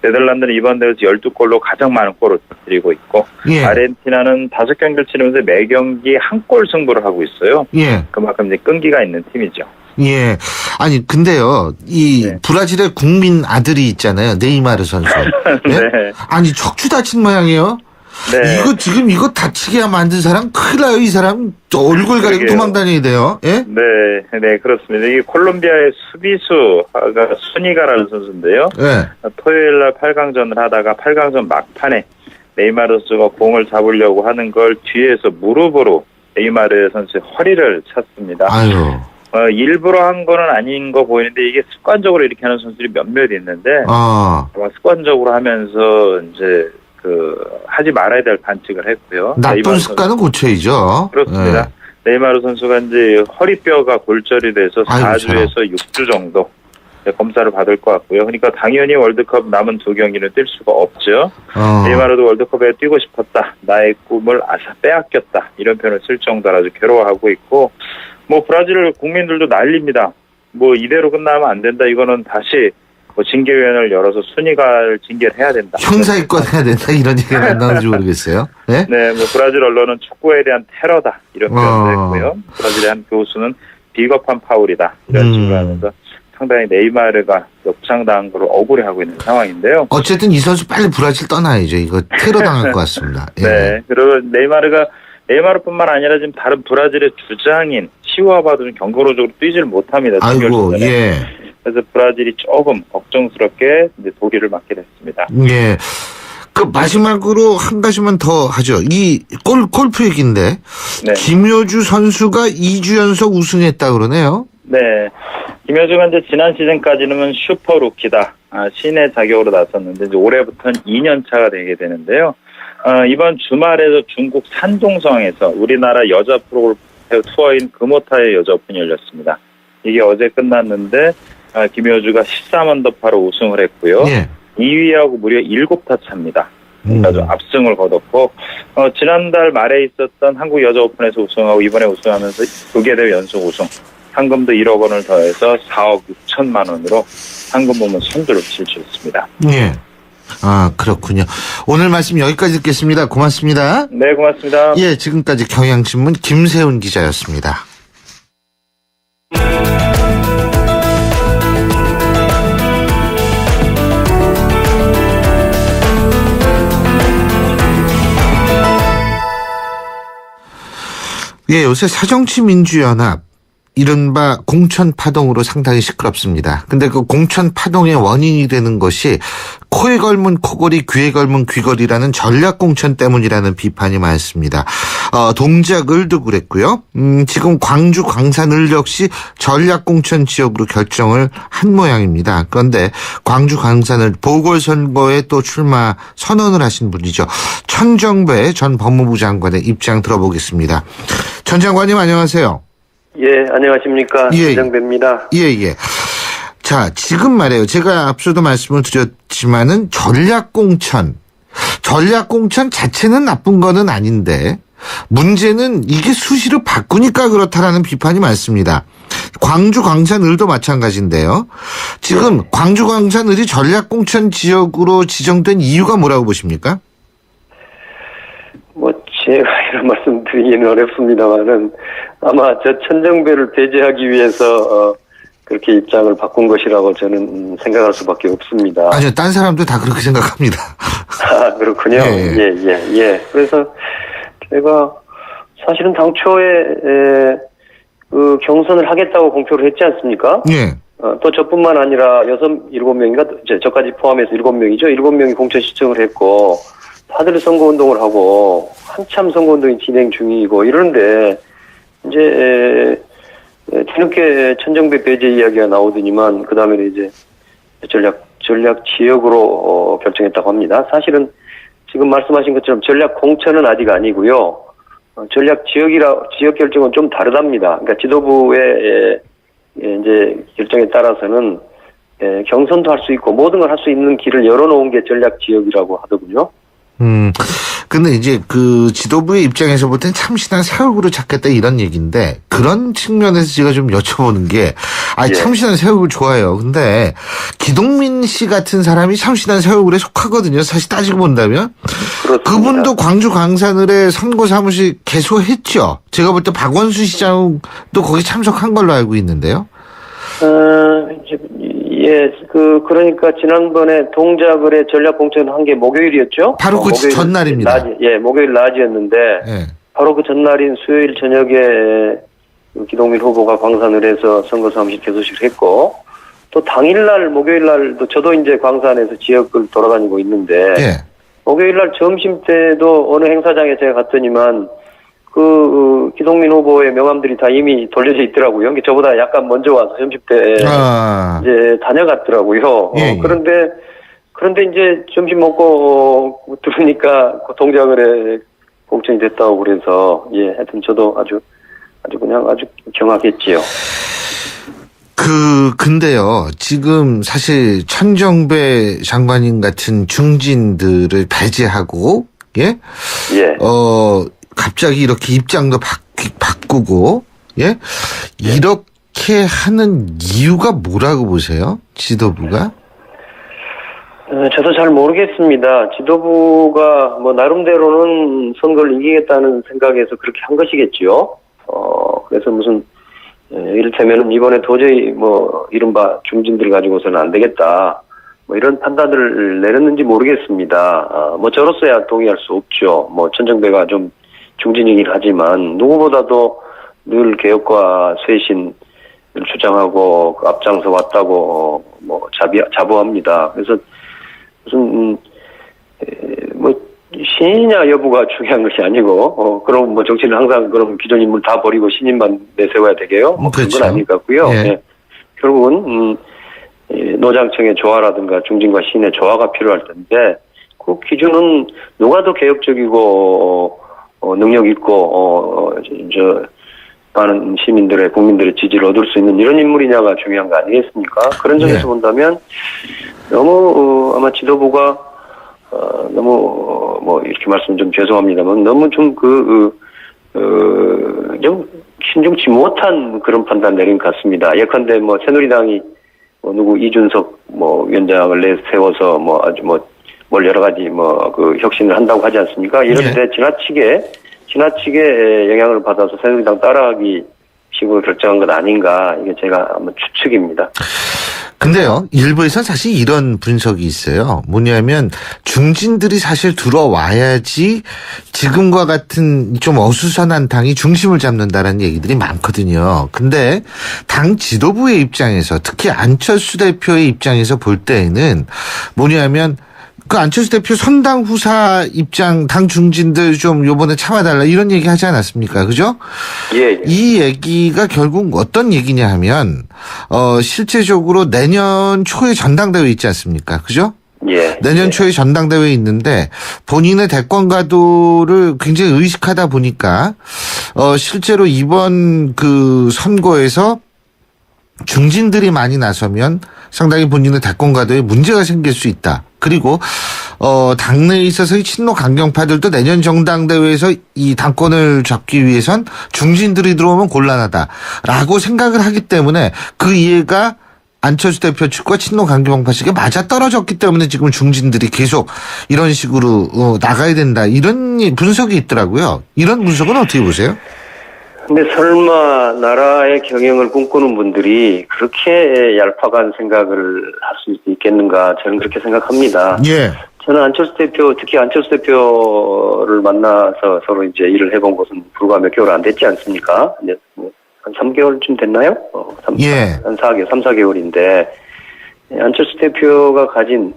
네덜란드는 이번 대회에서 12골로 가장 많은 골을 터뜨리고 있고, 예. 아르헨티나는 5경기를 치르면서 매 경기 한 골 승부를 하고 있어요. 예. 그만큼 이제 끈기가 있는 팀이죠. 예. 아니, 근데요, 브라질의 국민 아들이 있잖아요. 네이마르 선수. 네? 네. 아니, 척추 다친 모양이에요? 네. 이거 다치게 만든 사람 큰일 나요. 이 사람 얼굴 가리고 도망 다녀야 돼요. 예? 네, 그렇습니다. 이게 콜롬비아의 수비수가 수니가라는 선수인데요. 네. 토요일 날 8강전을 하다가 8강전 막판에 네이마르 선수가 공을 잡으려고 하는 걸 뒤에서 무릎으로 네이마르 선수의 허리를 찼습니다. 아유. 일부러 한 거는 아닌 거 보이는데 이게 습관적으로 이렇게 하는 선수들이 몇몇 있는데 아마 습관적으로 하면서 이제 하지 말아야 될 반칙을 했고요. 나쁜 습관은 고쳐야죠. 그렇습니다. 네이마르 선수가 이제 허리뼈가 골절이 돼서 4주에서 6주 정도 검사를 받을 것 같고요. 그러니까 당연히 월드컵 남은 2경기는 뛸 수가 없죠. 네이마르도 월드컵에 뛰고 싶었다. 나의 꿈을 빼앗겼다. 이런 표현을 쓸 정도로 아주 괴로워하고 있고, 뭐 브라질 국민들도 난립니다. 뭐 이대로 끝나면 안 된다. 이거는 다시 뭐 징계위원회를 열어서 순위갈 징계를 해야 된다. 형사입건 해야 된다. 이런 얘기가 안 나오는지 모르겠어요. 네? 네, 뭐 브라질 언론은 축구에 대한 테러다. 이런 표현을 했고요. 브라질의 한 교수는 비겁한 파울이다. 이런 식으로 하면서 상당히 네이마르가 부상당한 걸 억울해하고 있는 상황인데요. 어쨌든 이 선수 빨리 브라질 떠나야죠. 이거 테러 당할 것 같습니다. 예. 네, 그리고 네이마르뿐만 아니라 지금 다른 브라질의 주장인 시우아바도 좀 경고로적으로 뛰지를 못합니다. 아이고, 예. 그래서 브라질이 조금 걱정스럽게 이제 독일을 맞게 됐습니다. 예. 그 마지막으로 한 가지만 더 하죠. 이 골프 얘기인데 네. 김효주 선수가 2주 연속 우승했다 그러네요. 네. 김효주가 이제 지난 시즌까지는 슈퍼 루키다. 신의 자격으로 나섰는데 이제 올해부터는 2년 차가 되게 되는데요. 이번 주말에도 중국 산둥성에서 우리나라 여자 프로골프 투어인 금호타의 여자 오픈이 열렸습니다. 이게 어제 끝났는데 김효주가 13언더파로 우승을 했고요. 예. 2위하고 무려 7타 차입니다. 아주 압승을 거뒀고 지난달 말에 있었던 한국 여자 오픈에서 우승하고 이번에 우승하면서 2개 대회 연속 우승. 상금도 1억 원을 더해서 4억 6천만 원으로 상금 부문 선두를 질주했습니다. 예. 그렇군요. 오늘 말씀 여기까지 듣겠습니다. 고맙습니다. 네, 고맙습니다. 예, 지금까지 경향신문 김세훈 기자였습니다. 예, 요새 새정치민주연합 이른바 공천파동으로 상당히 시끄럽습니다. 근데 그 공천파동의 원인이 되는 것이 코에 걸문 코걸이, 귀에 걸문 귀걸이라는 전략공천 때문이라는 비판이 많습니다. 동작을도 그랬고요. 지금 광주 광산을 역시 전략공천 지역으로 결정을 한 모양입니다. 그런데 광주 광산을 보궐선거에 또 출마 선언을 하신 분이죠. 천정배 전 법무부 장관의 입장 들어보겠습니다. 천 장관님 안녕하세요. 예, 안녕하십니까. 천정배입니다. 예. 자, 지금 말이에요. 제가 앞서도 말씀을 드렸지만은 전략공천 자체는 나쁜 거는 아닌데 문제는 이게 수시로 바꾸니까 그렇다라는 비판이 많습니다. 광주 광산을도 마찬가지인데요. 지금 광주 광산을이 전략공천 지역으로 지정된 이유가 뭐라고 보십니까? 제가 이런 말씀 드리기는 어렵습니다만은 아마 저 천정배를 배제하기 위해서 그렇게 입장을 바꾼 것이라고 저는 생각할 수밖에 없습니다. 아니요, 딴 사람도 다 그렇게 생각합니다. 그렇군요. 예. 그래서 제가 사실은 당초에 그 경선을 하겠다고 공표를 했지 않습니까? 예. 또 저뿐만 아니라 7명인가 저까지 포함해서 7명이죠. 7명이 공천 신청을 했고 다들 선거운동을 하고 한참 선거운동이 진행 중이고 이러는데 이제 뒤늦게 천정배 배제 이야기가 나오더니만 그 다음에 이제 전략 지역으로 결정했다고 합니다. 사실은 지금 말씀하신 것처럼 전략 공천은 아직 아니고요. 전략 지역 결정은 좀 다르답니다. 그러니까 지도부의 이제 결정에 따라서는 경선도 할 수 있고 모든 걸 할 수 있는 길을 열어놓은 게 전략 지역이라고 하더군요. 근데 이제 그 지도부의 입장에서 볼 땐 참신한 새 얼굴을 찾겠다 이런 얘기인데 그런 측면에서 제가 좀 여쭤보는 게 참신한 새 얼굴 좋아요. 근데 기동민 씨 같은 사람이 참신한 새 얼굴에 속하거든요. 사실 따지고 본다면. 그렇습니다. 그분도 광주 광산을에 선거 사무실 개소했죠. 제가 볼 때 박원순 시장도 거기 참석한 걸로 알고 있는데요. 그러니까 지난번에 동작을에 전략 공천을 한 게 목요일이었죠? 바로 그 전날입니다. 목요일 낮이었는데, 바로 그 전날인 수요일 저녁에 기동민 후보가 광산을에서 선거 사무실 개소식을 했고, 또 당일날, 목요일날도 저도 이제 광산에서 지역을 돌아다니고 있는데, 목요일날 점심 때도 어느 행사장에 제가 갔더니만, 기동민 후보의 명함들이 다 이미 돌려져 있더라고요. 저보다 약간 먼저 와서 점심 때 이제 다녀갔더라고요. 그런데 이제 점심 먹고 들으니까 동작을에 공천이 됐다고 그래서 하여튼 저도 아주 경악했지요. 근데요, 지금 사실 천정배 장관님 같은 중진들을 배제하고, 예? 갑자기 이렇게 입장도 바꾸고, 예? 이렇게 하는 이유가 뭐라고 보세요? 지도부가? 저도 잘 모르겠습니다. 지도부가 뭐 나름대로는 선거를 이기겠다는 생각에서 그렇게 한 것이겠지요. 그래서 무슨 이를테면은 이번에 도저히 뭐 이른바 중진들 가지고서는 안 되겠다, 뭐 이런 판단을 내렸는지 모르겠습니다. 뭐 저로서야 동의할 수 없죠. 뭐 천정배가 좀 중진이긴 하지만 누구보다도 늘 개혁과 쇄신을 주장하고 앞장서 왔다고 뭐 자부합니다. 그래서 무슨 뭐 신이냐 여부가 중요한 것이 아니고 그럼 뭐 정치는 항상 그럼 기존 인물 다 버리고 신인만 내세워야 되게요? 뭐 그런 건 아닌 것 같고요. 예. 예. 결국은 노장청의 조화라든가 중진과 신의 조화가 필요할 텐데 그 기준은 누가 더 개혁적이고 능력 있고 많은 시민들의 국민들의 지지를 얻을 수 있는 이런 인물이냐가 중요한 거 아니겠습니까? 그런 점에서 본다면 너무 아마 지도부가 너무 뭐 이렇게 말씀 좀 죄송합니다만 너무 좀 좀 신중치 못한 그런 판단 내린 것 같습니다. 예컨대 뭐 새누리당이 누구 이준석 뭐 위원장을 내세워서 뭐 아주 뭘 여러 가지 그 혁신을 한다고 하지 않습니까? 이런데 지나치게 영향을 받아서 새누리당 따라하기 식으로 결정한 것 아닌가, 이게 제가 한번 추측입니다. 근데요, 일부에서는 사실 이런 분석이 있어요. 뭐냐면 중진들이 사실 들어와야지 지금과 같은 좀 어수선한 당이 중심을 잡는다라는 얘기들이 많거든요. 근데 당 지도부의 입장에서, 특히 안철수 대표의 입장에서 볼 때에는 뭐냐면 그 안철수 대표 선당 후사 입장, 당 중진들 좀 요번에 참아달라 이런 얘기 하지 않았습니까? 그죠? 예. 이 얘기가 결국 어떤 얘기냐 하면, 실제적으로 내년 초에 전당대회 있지 않습니까? 그죠? 예. 내년 초에 전당대회 있는데 본인의 대권 가도를 굉장히 의식하다 보니까, 실제로 이번 그 선거에서 중진들이 많이 나서면 상당히 본인의 대권 가도에 문제가 생길 수 있다. 그리고 당내에 있어서의 친노 강경파들도 내년 정당대회에서 이 당권을 잡기 위해선 중진들이 들어오면 곤란하다라고 생각을 하기 때문에 그 이해가 안철수 대표 측과 친노 강경파 측에 맞아떨어졌기 때문에 지금 중진들이 계속 이런 식으로 나가야 된다, 이런 분석이 있더라고요. 이런 분석은 어떻게 보세요? 근데 설마 나라의 경영을 꿈꾸는 분들이 그렇게 얄팍한 생각을 할 수 있겠는가, 저는 그렇게 생각합니다. 예. 저는 안철수 대표, 특히 안철수 대표를 만나서 서로 이제 일을 해본 것은 불과 몇 개월 안 됐지 않습니까? 이제 한 3개월쯤 됐나요? 한 3-4개월인데, 안철수 대표가 가진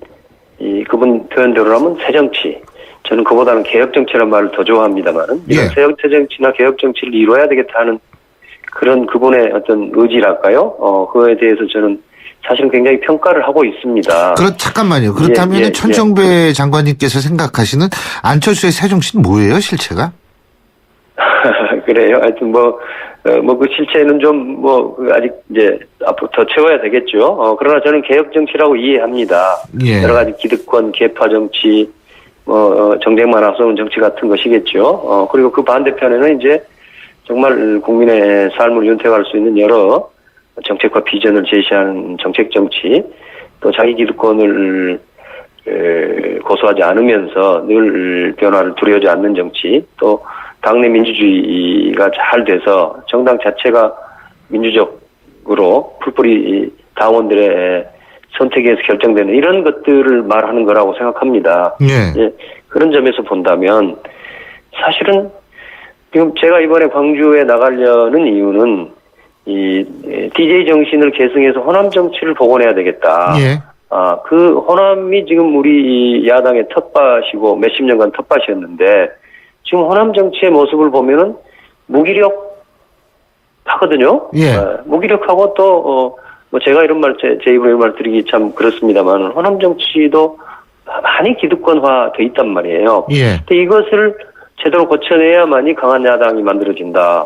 그분 표현대로 하면 새정치, 저는 그보다는 개혁정치라는 말을 더 좋아합니다만은, 이런 새정치나 개혁정치를 이뤄야 되겠다 하는 그런 그분의 어떤 의지랄까요? 그거에 대해서 저는 사실은 굉장히 평가를 하고 있습니다. 잠깐만요. 그렇다면 천정배 장관님께서 생각하시는 안철수의 새정치는 뭐예요, 실체가? 그래요. 하여튼 그 실체는 좀 아직 이제 앞으로 더 채워야 되겠죠. 그러나 저는 개혁정치라고 이해합니다. 예. 여러 가지 기득권, 계파 정치, 정쟁만 앞서는 정치 같은 것이겠죠. 그리고 그 반대편에는 이제 정말 국민의 삶을 윤택할 수 있는 여러 정책과 비전을 제시하는 정책 정치, 또 자기 기득권을 고수하지 않으면서 늘 변화를 두려워하지 않는 정치, 또 당내 민주주의가 잘 돼서 정당 자체가 민주적으로 풀뿌리 당원들의 선택에서 결정되는 이런 것들을 말하는 거라고 생각합니다. 예. 그런 점에서 본다면 사실은 지금 제가 이번에 광주에 나가려는 이유는 이 DJ 정신을 계승해서 호남 정치를 복원해야 되겠다. 예. 그 호남이 지금 우리 야당의 텃밭이고 몇십 년간 텃밭이었는데 지금 호남 정치의 모습을 보면은 무기력 하거든요. 예. 무기력하고 또 제가 이런 말, 제 입으로 이런 말 드리기 참 그렇습니다만, 호남 정치도 많이 기득권화 돼 있단 말이에요. 예. 근데 이것을 제대로 고쳐내야만이 강한 야당이 만들어진다.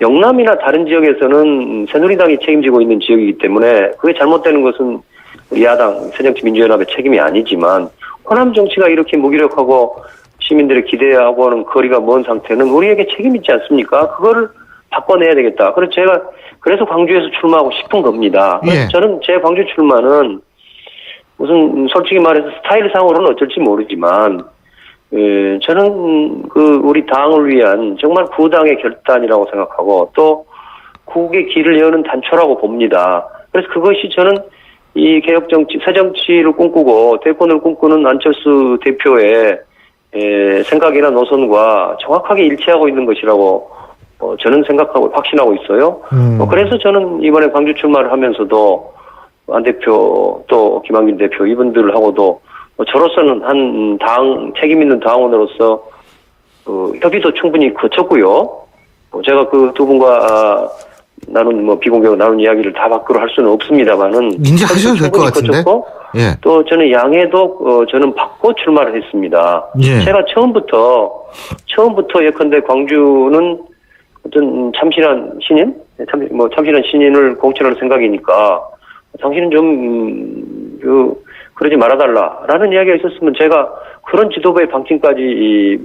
영남이나 다른 지역에서는 새누리당이 책임지고 있는 지역이기 때문에 그게 잘못되는 것은 우리 야당 새정치민주연합의 책임이 아니지만 호남 정치가 이렇게 무기력하고 시민들의 기대하고는 거리가 먼 상태는 우리에게 책임 있지 않습니까? 그거를 바꿔내야 되겠다. 그래서 광주에서 출마하고 싶은 겁니다. 예. 저는 제 광주 출마는 무슨 솔직히 말해서 스타일상으로는 어쩔지 모르지만 저는 우리 당을 위한 정말 구당의 결단이라고 생각하고 또 국의 길을 여는 단초라고 봅니다. 그래서 그것이 저는 이 개혁정치, 새정치를 꿈꾸고 대권을 꿈꾸는 안철수 대표의 생각이나 노선과 정확하게 일치하고 있는 것이라고 저는 생각하고 확신하고 있어요. 그래서 저는 이번에 광주 출마를 하면서도 안 대표 또 김한길 대표 이분들하고도 저로서는 한 책임 있는 당원으로서 협의도 충분히 거쳤고요. 제가 그 두 분과 나눈 비공개로 나눈 이야기를 다 밖으로 할 수는 없습니다만은 이제 하셔도 될 것 같은데. 예. 또 저는 양해도 저는 받고 출마를 했습니다. 예. 제가 처음부터 예컨대 광주는 어떤 참신한 신인, 참신한 신인을 공천할 생각이니까 당신은 좀 그러지 말아달라라는 이야기가 있었으면 제가 그런 지도부의 방침까지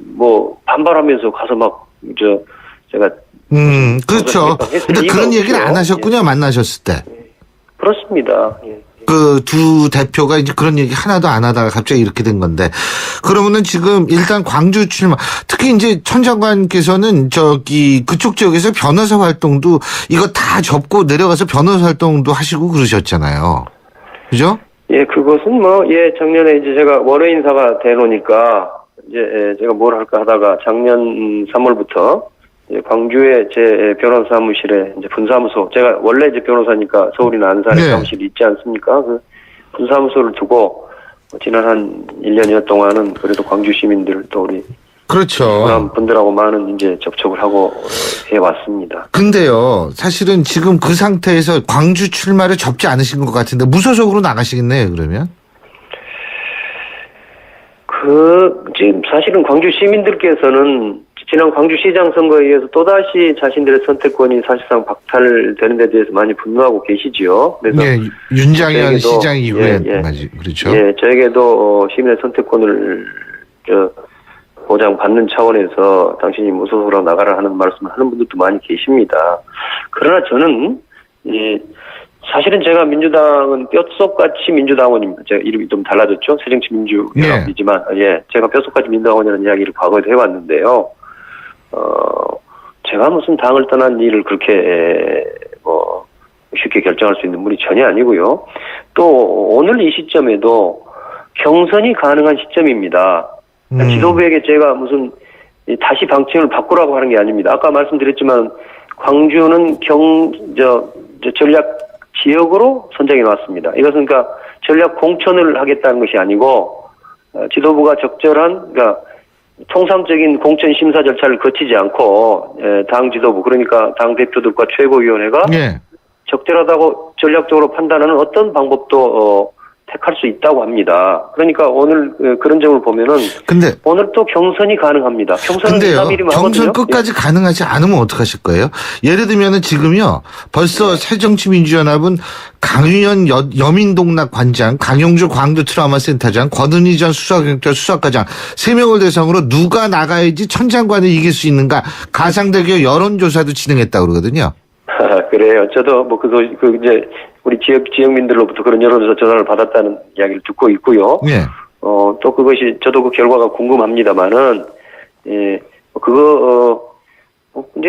반발하면서 가서 제가 그렇죠. 근데 그런 얘기를 안 하셨군요. 만나셨을 때. 그렇습니다. 예. 그 두 대표가 이제 그런 얘기 하나도 안 하다가 갑자기 이렇게 된 건데, 그러면은 지금 일단 광주 출마, 특히 이제 천 장관께서는 그쪽 지역에서 변호사 활동도 이거 다 접고 내려가서 변호사 활동도 하시고 그러셨잖아요. 그죠? 예, 그것은 작년에 이제 제가 월요인사가 되놓으니까 이제 제가 뭘 할까 하다가 작년 3월부터 광주에 제 변호사 사무실에 이제 분사무소, 제가 원래 이제 변호사니까 서울이나 안산에 사무실이 있지 않습니까? 그 분사무소를 두고 지난 한 1년여 동안은 그래도 광주 시민들 또 우리 그렇죠. 호남 분들하고 많은 이제 접촉을 하고 해왔습니다. 근데요, 사실은 지금 그 상태에서 광주 출마를 접지 않으신 것 같은데 무소속으로 나가시겠네요, 그러면? 지금 사실은 광주 시민들께서는 지난 광주시장 선거에 의해서 또다시 자신들의 선택권이 사실상 박탈되는 데 대해서 많이 분노하고 계시지요. 그래서 윤장현 시장 이후에 그렇죠. 예, 저에게도 시민의 선택권을 보장받는 차원에서 당신이 무소속으로 나가라 하는 말씀을 하는 분들도 많이 계십니다. 그러나 저는 사실은 제가 민주당은 뼛속같이 민주당원입니다. 제가 이름이 좀 달라졌죠. 새정치민주연합이지만 제가 뼛속같이 민주당원이라는 이야기를 과거에도 해왔는데요. 제가 무슨 당을 떠난 일을 그렇게 쉽게 결정할 수 있는 분이 전혀 아니고요. 또 오늘 이 시점에도 경선이 가능한 시점입니다. 지도부에게 제가 무슨 다시 방침을 바꾸라고 하는 게 아닙니다. 아까 말씀드렸지만 광주는 전략 지역으로 선정해 놨습니다. 이것은 그러니까 전략 공천을 하겠다는 것이 아니고 지도부가 적절한 통상적인 공천 심사 절차를 거치지 않고 당 지도부, 그러니까 당 대표들과 최고위원회가 적절하다고 전략적으로 판단하는 어떤 방법도 택할 수 있다고 합니다. 그러니까 오늘 그런 점을 보면은 오늘 또 경선이 가능합니다. 경선은 2, 3일이면 하거든요. 경선 끝까지 가능하지 않으면 어떡하실 거예요? 예를 들면은 지금요, 벌써 새정치민주연합은 강의원 여민동락 관장, 강용주 광주 트라우마 센터장, 권은희 전 수사경찰 수사과장 3명을 대상으로 누가 나가야지 천 장관을 이길 수 있는가 가상대교 여론조사도 진행했다고 그러거든요. 그래요. 저도 이제 우리 지역민들로부터 그런 여론조사 전화를 받았다는 이야기를 듣고 있고요. 또 그것이 저도 그 결과가 궁금합니다만은 이제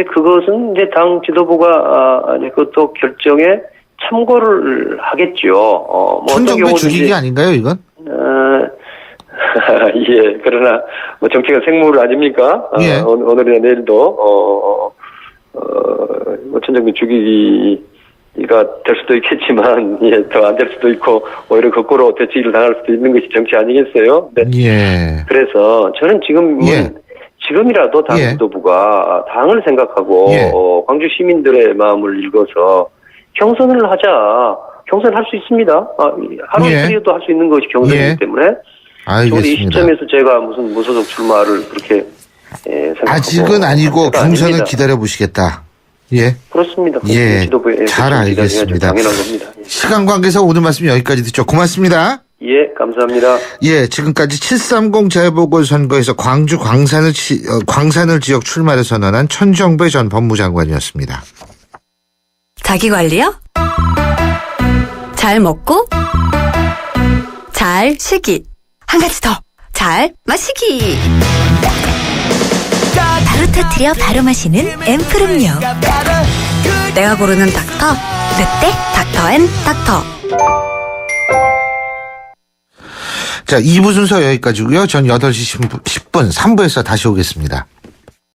그것은 이제 당 지도부가 그것도 결정에 참고를 하겠죠. 천정배 죽이기 아닌가요, 이건? 예. 그러나 정치가 생물 아닙니까? 오늘이나 내일도 천정배 죽이기가 될 수도 있겠지만, 더 안 될 수도 있고, 오히려 거꾸로 대치를 당할 수도 있는 것이 정치 아니겠어요? 그래서 저는 지금이라도 당 지도부가 당을 생각하고, 광주 시민들의 마음을 읽어서 경선을 하자. 경선할 수 있습니다. 하루 이틀이라도 할 수 있는 것이 경선이기 때문에. 알겠습니다. 이 시점에서 제가 무슨 무소속 출마를 그렇게 생각하고 아직은 아니고 경선을 기다려 보시겠다. 예. 그렇습니다. 예. 지도부에 잘 알겠습니다. 당연한 겁니다. 시간 관계상 오늘 말씀 여기까지 듣죠. 고맙습니다. 예, 감사합니다. 예, 지금까지 730 재보궐선거에서 광주 광산을 지역 출마를 선언한 천정배 전 법무장관이었습니다. 자기관리요? 잘 먹고 잘 쉬기. 한 가지 더. 잘 마시기. 바로 터뜨려 바로 마시는 앰플음료. 내가 고르는 닥터. 롯데 닥터앤닥터. 자, 2부 순서 여기까지고요. 전 8시 10분 3부에서 다시 오겠습니다.